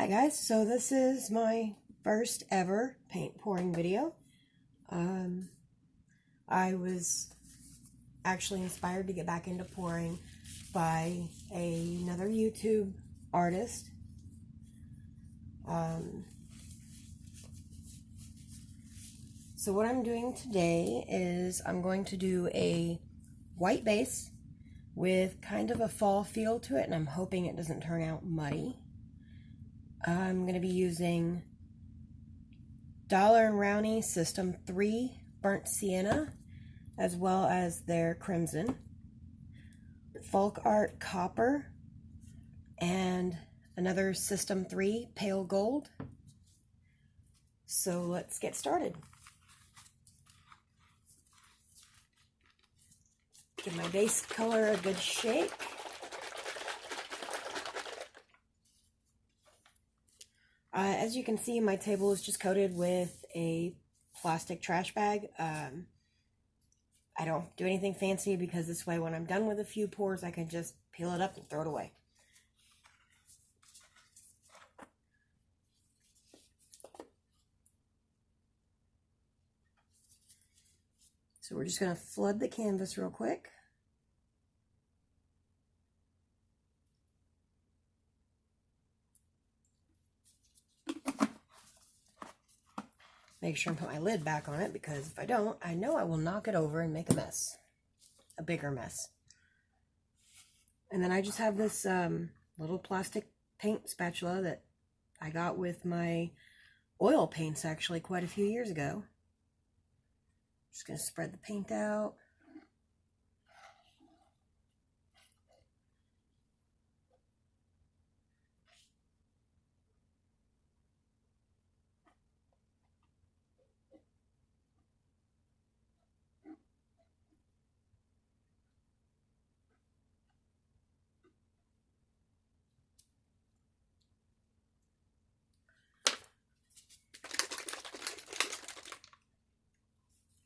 Hi guys, so this is my first ever paint pouring video. I was actually inspired to get back into pouring by another YouTube artist. So what I'm doing today is I'm going to do a white base with kind of a fall feel to it, and I'm hoping it doesn't turn out muddy. I'm going to be using Daler-Rowney System 3 Burnt Sienna, as well as their Crimson, FolkArt Copper, and another System 3 Pale Gold. So let's get started. Give my base color a good shake. As you can see, my table is just coated with a plastic trash bag. I don't do anything fancy because this way when I'm done with a few pours, I can just peel it up and throw it away. So we're just going to flood the canvas real quick. Make sure and put my lid back on it, because if I don't, I know I will knock it over and make a mess. A bigger mess. And then I just have this little plastic paint spatula that I got with my oil paints actually quite a few years ago. Just going to spread the paint out.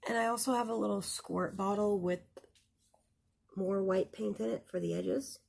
And I also have a little squirt bottle with more white paint in it for the edges.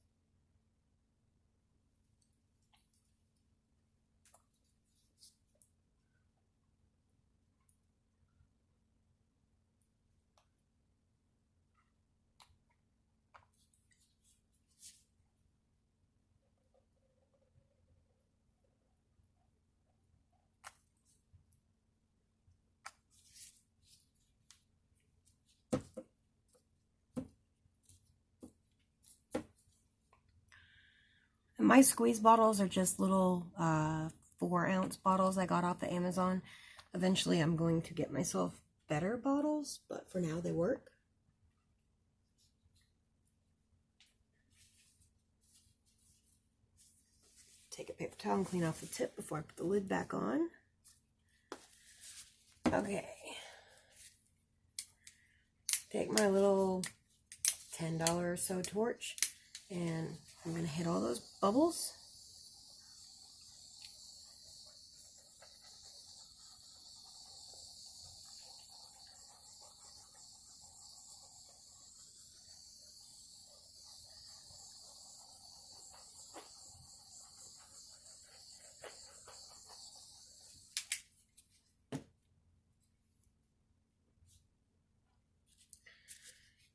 My squeeze bottles are just little 4-ounce bottles I got off the Amazon. Eventually I'm going to get myself better bottles, but for now they work. Take a paper towel and clean off the tip before I put the lid back on. Okay. Take my little $10 or so torch, and I'm going to hit all those bubbles.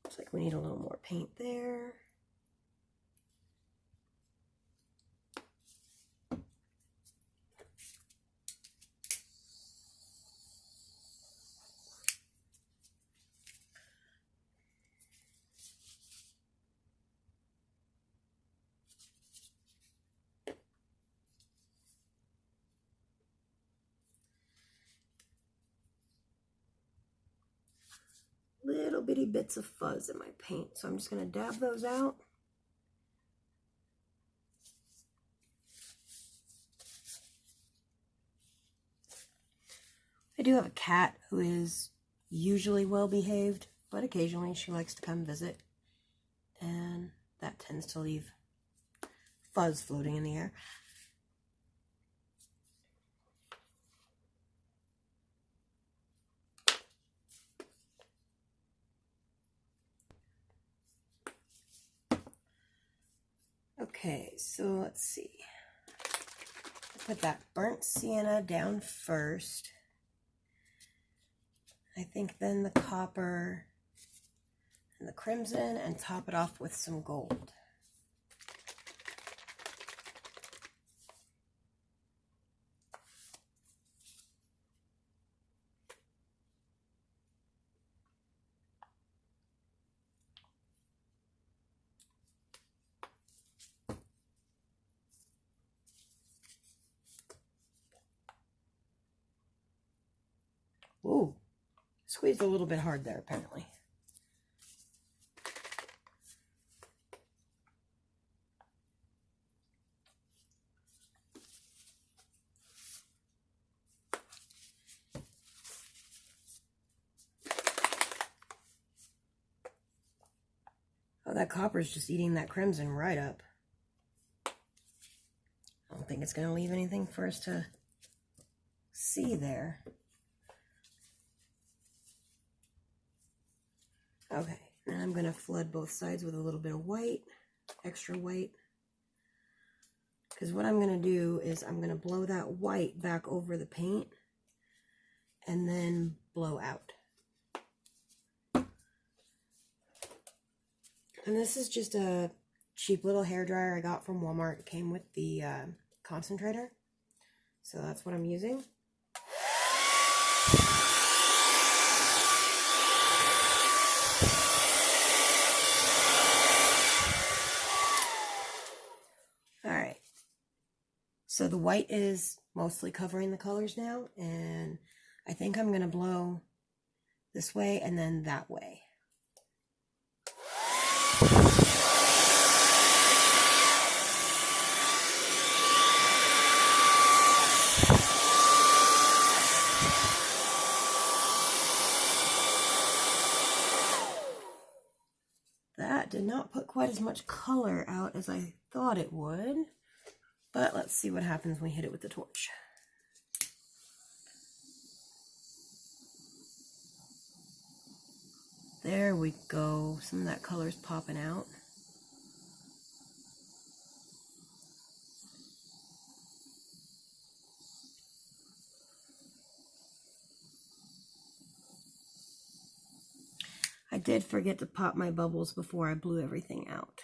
Looks like we need a little more paint there. Little bitty bits of fuzz in my paint, so I'm just going to dab those out. I do have a cat who is usually well behaved, but occasionally she likes to come visit, and that tends to leave fuzz floating in the air. Okay, so let's see. put that burnt sienna down first. I think then the copper and the crimson, and top it off with some gold. Ooh, squeezed a little bit hard there, apparently. Oh, that copper's just eating that crimson right up. I don't think it's going to leave anything for us to see there. Okay, and I'm going to flood both sides with a little bit of white, extra white. Because what I'm going to do is I'm going to blow that white back over the paint and then blow out. And this is just a cheap little hairdryer I got from Walmart. It came with the concentrator. So that's what I'm using. Alright. So the white is mostly covering the colors now. And I think I'm going to blow this way and then that way. That did not put quite as much color out as I thought it would, but let's see what happens when we hit it with the torch. There we go. Some of that color is popping out. I did forget to pop my bubbles before I blew everything out.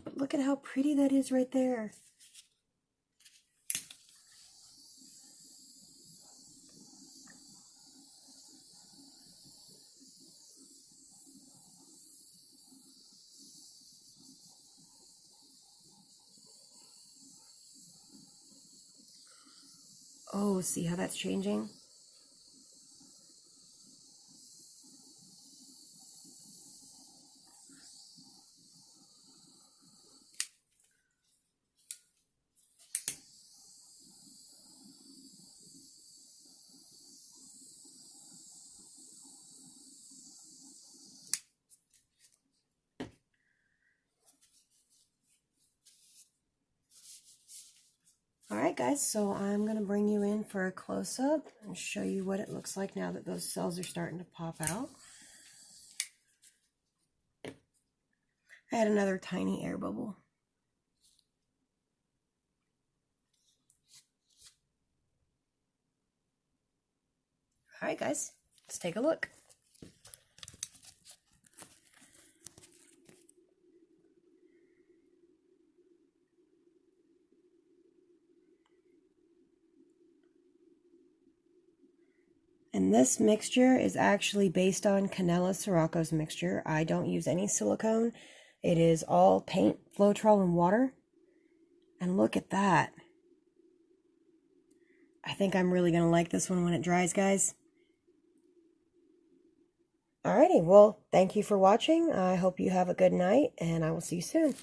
But look at how pretty that is right there. Oh, see how that's changing? Alright guys, so I'm going to bring you in for a close-up and show you what it looks like now that those cells are starting to pop out. I had another tiny air bubble. Alright guys, let's take a look. And this mixture is actually based on Canela Sirocco's mixture. I don't use any silicone. It is all paint, Floetrol, and water. And look at that. I think I'm really going to like this one when it dries, guys. Alrighty, well, thank you for watching. I hope you have a good night, and I will see you soon.